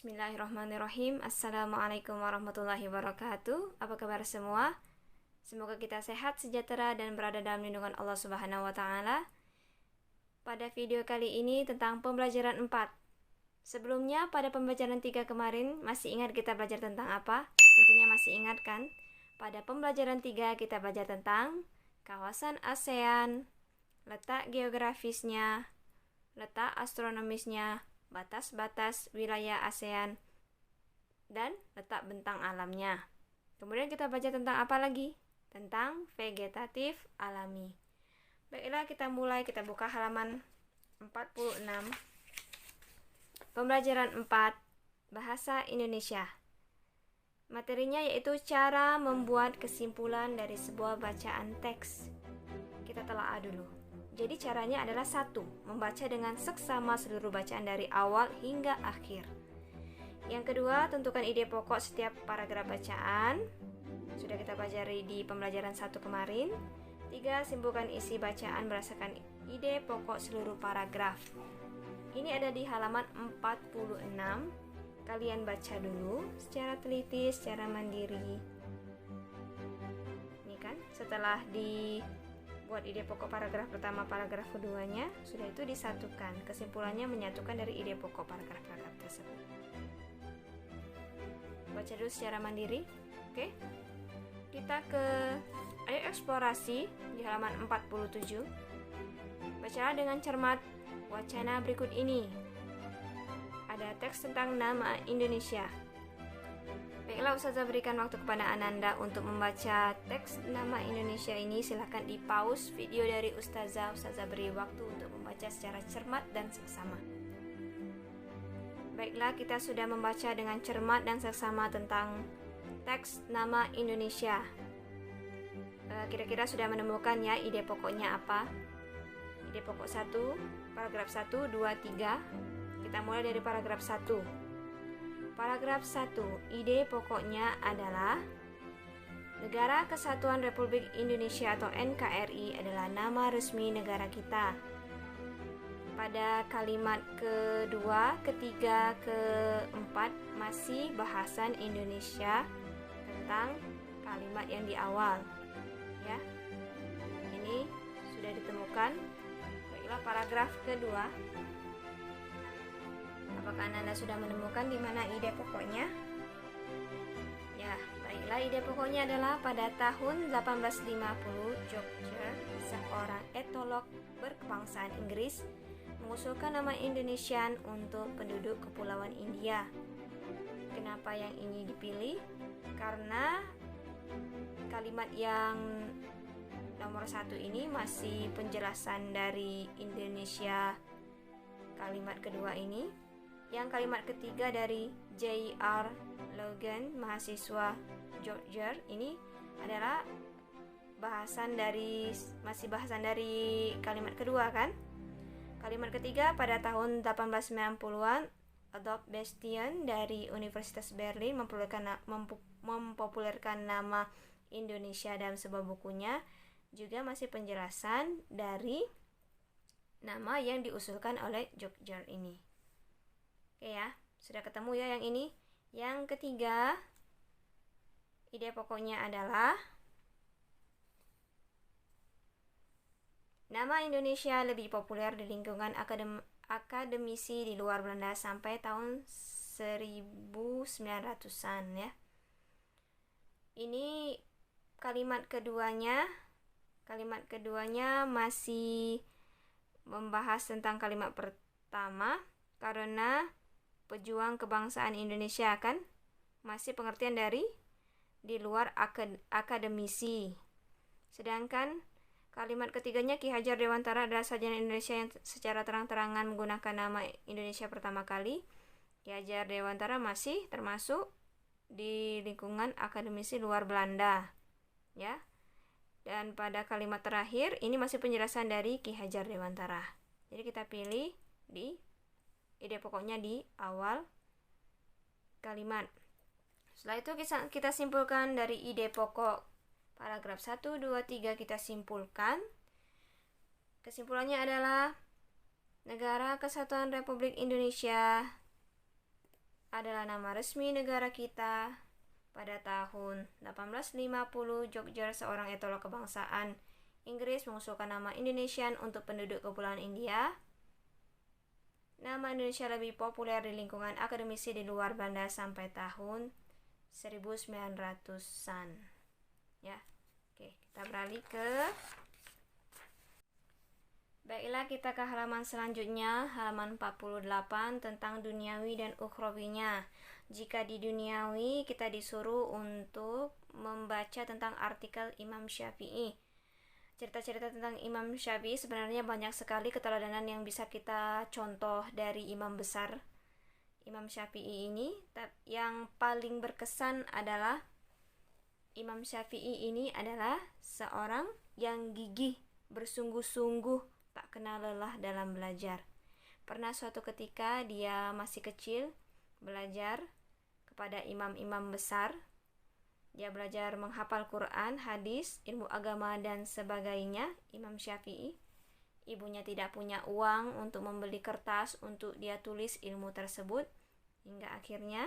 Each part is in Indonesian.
Bismillahirrahmanirrahim. Assalamualaikum warahmatullahi wabarakatuh. Apa kabar semua? Semoga kita sehat, sejahtera, dan berada dalam lindungan Allah Subhanahu wa Ta'ala. Pada video kali ini tentang pembelajaran 4. Sebelumnya, pada pembelajaran 3 kemarin, masih ingat kita belajar tentang apa? Tentunya masih ingat kan? Pada pembelajaran 3 kita belajar tentang kawasan ASEAN, letak geografisnya, letak astronomisnya, batas-batas wilayah ASEAN, dan letak bentang alamnya. Kemudian kita baca tentang apa lagi? Tentang vegetatif alami. Baiklah, kita mulai. Kita buka halaman 46. Pembelajaran 4, Bahasa Indonesia. Materinya yaitu cara membuat kesimpulan dari sebuah bacaan teks. Kita telaah dulu. Jadi caranya adalah 1. Membaca dengan seksama seluruh bacaan dari awal hingga akhir. Yang kedua, tentukan ide pokok setiap paragraf bacaan. Sudah kita pelajari di pembelajaran 1 kemarin. 3. Simpulkan isi bacaan berdasarkan ide pokok seluruh paragraf. Ini ada di halaman 46. Kalian baca dulu secara teliti, secara mandiri. Ini kan, setelah buat ide pokok paragraf pertama, paragraf keduanya, sudah itu disatukan. Kesimpulannya menyatukan dari ide pokok paragraf-paragraf tersebut. Baca dulu secara mandiri. Oke. Kita ayo eksplorasi di halaman 47. Bacalah dengan cermat wacana berikut ini. Ada teks tentang nama Indonesia. Baiklah, Ustazah berikan waktu kepada Ananda untuk membaca teks nama Indonesia ini. Silahkan di pause video dari Ustazah. Ustazah beri waktu untuk membaca secara cermat dan seksama. Baiklah, kita sudah membaca dengan cermat dan seksama tentang teks nama Indonesia. Kira-kira sudah menemukan ya ide pokoknya apa? Ide pokok 1, paragraf 1, 2, 3. Kita mulai dari paragraf 1. Paragraf 1, ide pokoknya adalah Negara Kesatuan Republik Indonesia atau NKRI adalah nama resmi negara kita. Pada kalimat kedua, ketiga, keempat masih bahasan Indonesia tentang kalimat yang di awal. Ya. Ini sudah ditemukan. Baiklah, paragraf kedua. Apakah Anda sudah menemukan di mana ide pokoknya? Ya, baiklah, ide pokoknya adalah pada tahun 1850, George, seorang etolog berkebangsaan Inggris, mengusulkan nama Indonesian untuk penduduk Kepulauan India. Kenapa yang ini dipilih? Karena kalimat yang nomor 1 ini masih penjelasan dari Indonesia. Kalimat kedua ini. Yang kalimat ketiga dari J.R. Logan, mahasiswa Georgia, ini adalah masih bahasan dari kalimat kedua kan? Kalimat ketiga pada tahun 1890-an, Adolf Bastian dari Universitas Berlin mempopulerkan nama Indonesia dalam sebuah bukunya. Juga masih penjelasan dari nama yang diusulkan oleh Georgia ini. Oke ya, sudah ketemu ya yang ini. Yang ketiga, ide pokoknya adalah nama Indonesia lebih populer di lingkungan akademisi di luar Belanda sampai tahun 1900-an ya. Ini kalimat keduanya masih membahas tentang kalimat pertama karena pejuang kebangsaan Indonesia kan masih pengertian dari di luar akademisi. Sedangkan kalimat ketiganya, Ki Hajar Dewantara adalah sarjana Indonesia yang secara terang-terangan menggunakan nama Indonesia pertama kali. Ki Hajar Dewantara masih termasuk di lingkungan akademisi luar Belanda ya. Dan pada kalimat terakhir ini masih penjelasan dari Ki Hajar Dewantara. Jadi kita pilih di ide pokoknya di awal kalimat. Setelah itu kita simpulkan dari ide pokok paragraf 1, 2, 3 kita simpulkan. Kesimpulannya adalah Negara Kesatuan Republik Indonesia adalah nama resmi negara kita. Pada tahun 1850, George, seorang etolog kebangsaan Inggris, mengusulkan nama Indonesian untuk penduduk Kepulauan India. Nama Indonesia lebih populer di lingkungan akademisi di luar Belanda sampai tahun 1900-an. Ya. Oke, kita beralih ke Baiklah, kita ke halaman selanjutnya, halaman 48 tentang duniawi dan ukhrawinya. Jika di duniawi, kita disuruh untuk membaca tentang artikel Imam Syafi'i. Cerita-cerita tentang Imam Syafi'i sebenarnya banyak sekali keteladanan yang bisa kita contoh dari imam besar Imam Syafi'i ini. Yang paling berkesan adalah Imam Syafi'i ini adalah seorang yang gigih, bersungguh-sungguh, tak kenal lelah dalam belajar. Pernah suatu ketika dia masih kecil belajar kepada imam-imam besar. Dia belajar menghafal Quran, hadis, ilmu agama, dan sebagainya. Imam Syafi'i, ibunya tidak punya uang untuk membeli kertas untuk dia tulis ilmu tersebut, hingga akhirnya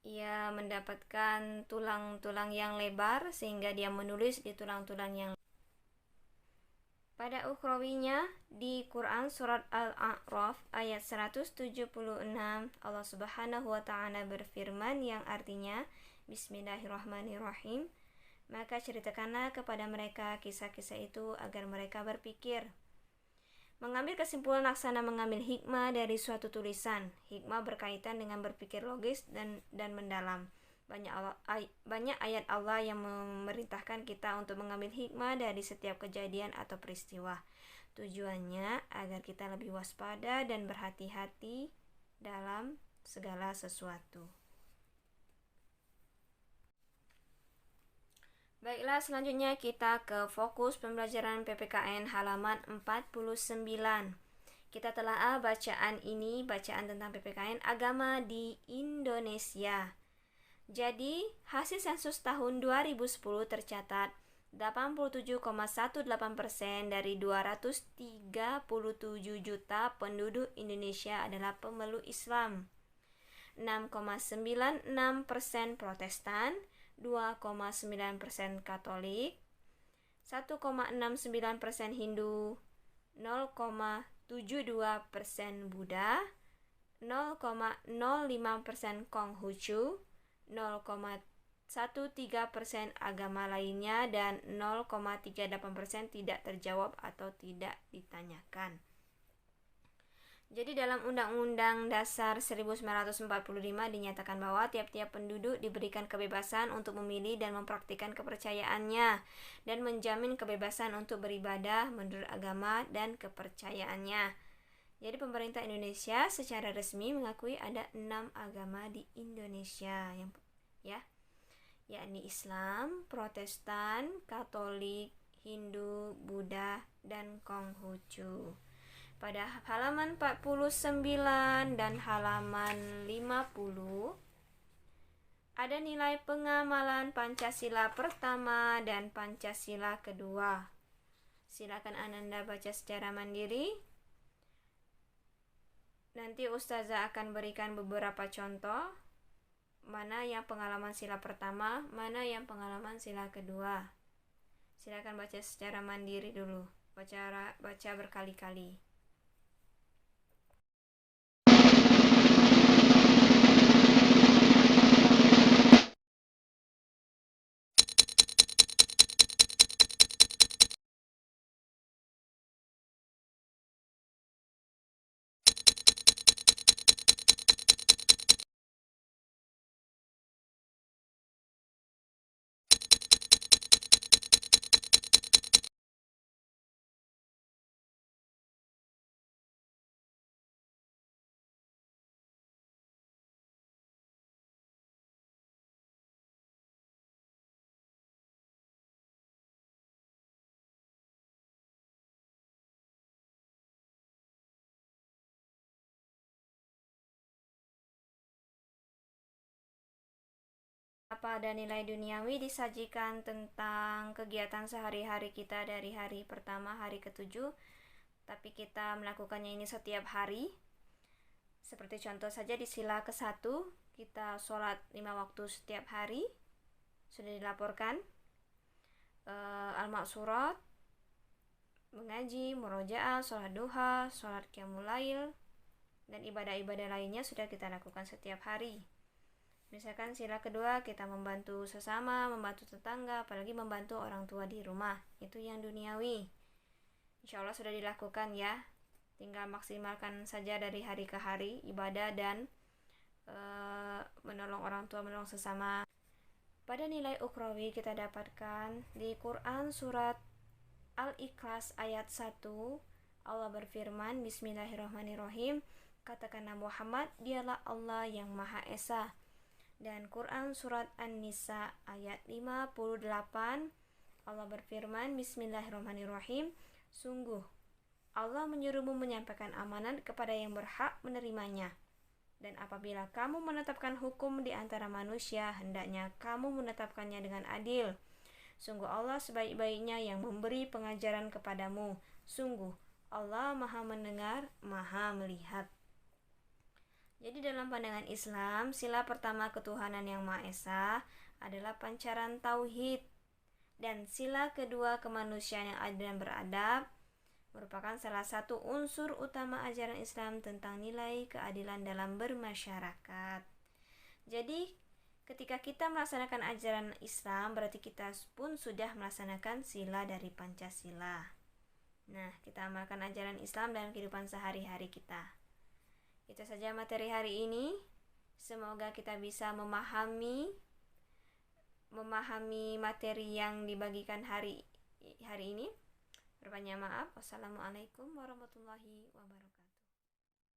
ia mendapatkan tulang-tulang yang lebar sehingga dia menulis di tulang-tulang yang lebar. Pada ukhrawinya, di Quran surat Al-A'raf ayat 176, Allah Subhanahu wa ta'ala berfirman yang artinya, Bismillahirrahmanirrahim, maka ceritakanlah kepada mereka kisah-kisah itu agar mereka berpikir. Mengambil kesimpulan laksana mengambil hikmah dari suatu tulisan. Hikmah berkaitan dengan berpikir logis dan mendalam. Banyak ayat Allah yang memerintahkan kita untuk mengambil hikmah dari setiap kejadian atau peristiwa. Tujuannya agar kita lebih waspada dan berhati-hati dalam segala sesuatu. Baiklah, selanjutnya kita ke fokus pembelajaran PPKN halaman 49. Kita telah bacaan tentang PPKN agama di Indonesia. Jadi, hasil sensus tahun 2010 tercatat 87,18% dari 237 juta penduduk Indonesia adalah pemeluk Islam. 6,96% Protestan, 2,9% Katolik, 1,69% Hindu, 0,72% Buddha, 0,05% Konghucu, 0,13% agama lainnya, dan 0,38% tidak terjawab atau tidak ditanyakan. Jadi dalam Undang-Undang Dasar 1945 dinyatakan bahwa tiap-tiap penduduk diberikan kebebasan untuk memilih dan mempraktikkan kepercayaannya dan menjamin kebebasan untuk beribadah menurut agama dan kepercayaannya. Jadi pemerintah Indonesia secara resmi mengakui ada 6 agama di Indonesia, yakni Islam, Protestan, Katolik, Hindu, Buddha, dan Konghucu. Pada halaman 49 dan halaman 50 ada nilai pengamalan Pancasila pertama dan Pancasila kedua. Silakan Ananda baca secara mandiri. Nanti Ustazah akan berikan beberapa contoh, mana yang pengalaman sila pertama, mana yang pengalaman sila kedua. Silakan baca secara mandiri dulu, baca berkali-kali. Pada nilai duniawi disajikan tentang kegiatan sehari-hari kita dari hari pertama hari ke-7, tapi kita melakukannya ini setiap hari. Seperti contoh saja di sila ke-1, kita sholat 5 waktu setiap hari, sudah dilaporkan. Al-Maqsurat, mengaji, murojaah, sholat duha, sholat qiyamul lail, dan ibadah-ibadah lainnya sudah kita lakukan setiap hari. Misalkan sila kedua, kita membantu sesama, membantu tetangga, apalagi membantu orang tua di rumah. Itu yang duniawi. Insya Allah sudah dilakukan ya. Tinggal maksimalkan saja dari hari ke hari ibadah dan menolong orang tua, menolong sesama. Pada nilai ukhrawi kita dapatkan di Quran surat Al-Ikhlas ayat 1, Allah berfirman, Bismillahirrahmanirrahim, katakanlah Muhammad, dialah Allah yang Maha Esa. Dan Quran surat An-Nisa ayat 58, Allah berfirman, Bismillahirrahmanirrahim, sungguh Allah menyuruhmu menyampaikan amanat kepada yang berhak menerimanya. Dan apabila kamu menetapkan hukum di antara manusia, hendaknya kamu menetapkannya dengan adil. Sungguh Allah sebaik-baiknya yang memberi pengajaran kepadamu. Sungguh Allah Maha mendengar, Maha melihat. Jadi dalam pandangan Islam, sila pertama ketuhanan yang Maha Esa adalah pancaran tauhid. Dan sila kedua kemanusiaan yang adil dan beradab merupakan salah satu unsur utama ajaran Islam tentang nilai keadilan dalam bermasyarakat. Jadi, ketika kita melaksanakan ajaran Islam, berarti kita pun sudah melaksanakan sila dari Pancasila. Nah, kita amalkan ajaran Islam dalam kehidupan sehari-hari kita. Itu saja materi hari ini. Semoga kita bisa memahami materi yang dibagikan hari ini. Berbanyak maaf. Wassalamualaikum warahmatullahi wabarakatuh.